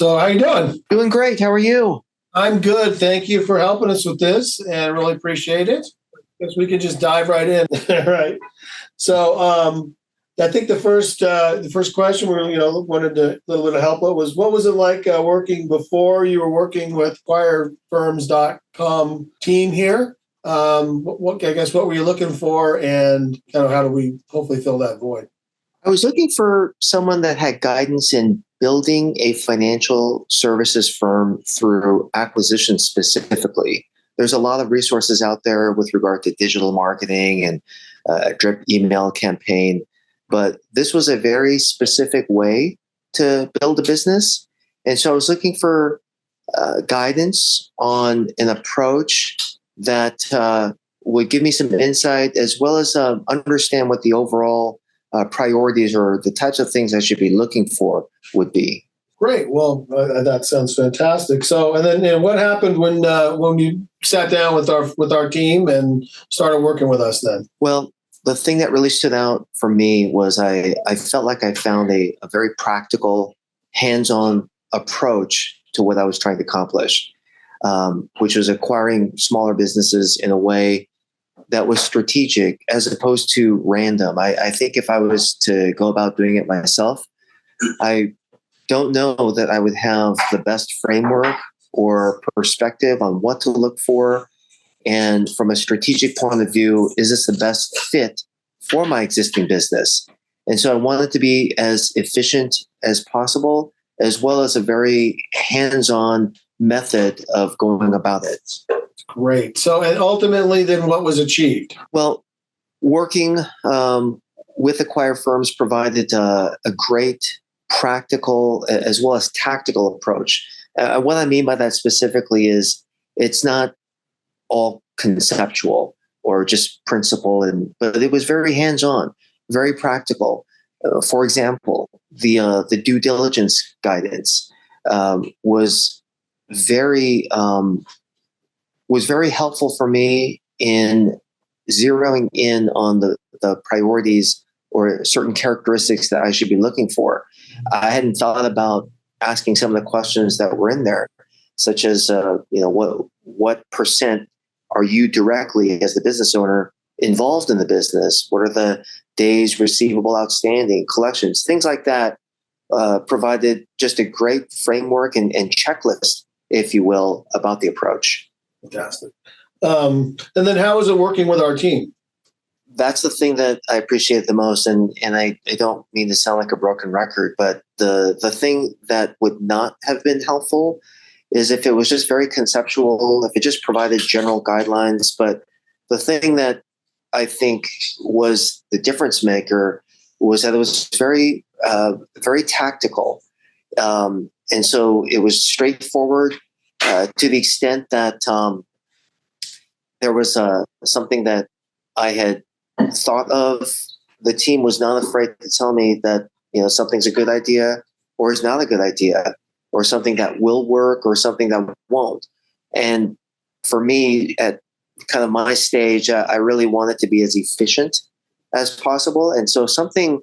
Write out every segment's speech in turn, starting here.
So how you doing? Doing great. How are you? I'm good. Thank you for helping us with this, and really appreciate it. Guess we could just dive right in. Right. So I think the first question we wanted a little bit of help with was what was it like working before you were working with acquirefirms.com team here? What were you looking for, and kind of how do we hopefully fill that void? I was looking for someone that had guidance in building a financial services firm through acquisition specifically. There's a lot of resources out there with regard to digital marketing and a drip email campaign, but this was a very specific way to build a business. And so I was looking for guidance on an approach that would give me some insight as well as understand what the overall priorities or the types of things I should be looking for would be. Great. Well, that sounds fantastic. So, and then what happened when you sat down with our team and started working with us? Then, well, the thing that really stood out for me was I felt like I found a very practical, hands-on approach to what I was trying to accomplish, which was acquiring smaller businesses in a way that was strategic as opposed to random. I think if I was to go about doing it myself, I don't know that I would have the best framework or perspective on what to look for. And from a strategic point of view, is this the best fit for my existing business? And so I wanted to be as efficient as possible, as well as a very hands-on method of going about it. Great. So, and ultimately, then what was achieved? Well, working with Acquire Firms provided a great practical as well as tactical approach. What I mean by that specifically is it's not all conceptual or just principle, but it was very hands-on, very practical. For example, the due diligence guidance was very helpful for me in zeroing in on the priorities or certain characteristics that I should be looking for. I hadn't thought about asking some of the questions that were in there, such as, what percent are you directly as the business owner involved in the business? What are the days receivable outstanding, collections, things like that, provided just a great framework and checklist, if you will, about the approach. Fantastic. And then how is it working with our team? That's the thing that I appreciate the most. And I don't mean to sound like a broken record, but the thing that would not have been helpful is if it was just very conceptual, if it just provided general guidelines. But the thing that I think was the difference maker was that it was very, very tactical. And so it was straightforward to the extent that there was something that I had thought of. The team was not afraid to tell me that something's a good idea or is not a good idea, or something that will work or something that won't. And for me, at kind of my stage, I really wanted to be as efficient as possible. And so something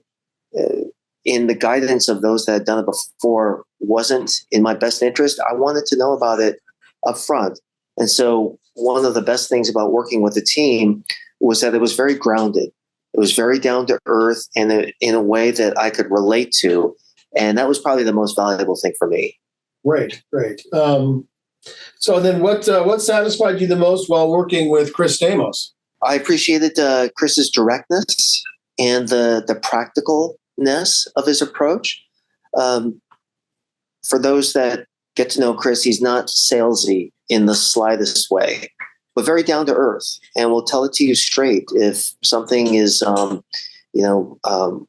in the guidance of those that had done it before wasn't in my best interest, I wanted to know about it up front. And so one of the best things about working with a team was that it was very grounded. It was very down to earth and in a way that I could relate to. And that was probably the most valuable thing for me. Great. So then what satisfied you the most while working with Chris Stamos? I appreciated Chris's directness and the practicalness of his approach. For those that get to know Chris, he's not salesy in the slightest way, but very down to earth, and will tell it to you straight if something is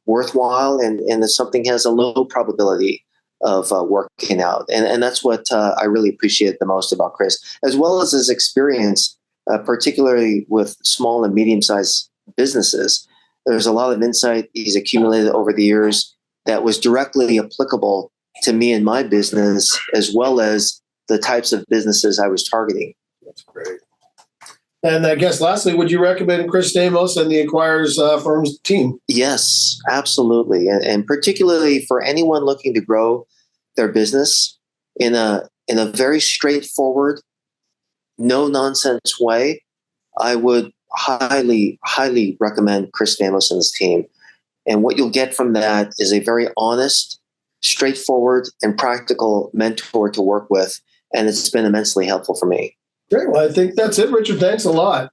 worthwhile and if something has a low probability of working out. And that's what I really appreciate the most about Chris, as well as his experience, particularly with small and medium-sized businesses. There's a lot of insight he's accumulated over the years that was directly applicable to me and my business, as well as the types of businesses I was targeting. That's great. And I guess lastly, would you recommend Chris Stamos and the Acquires Firms team? Yes, absolutely. And particularly for anyone looking to grow their business, in a very straightforward, no nonsense way, I would highly recommend Chris Stamos and his team. And what you'll get from that is a very honest, straightforward, and practical mentor to work with. And it's been immensely helpful for me. Great. Well, I think that's it, Richard. Thanks a lot.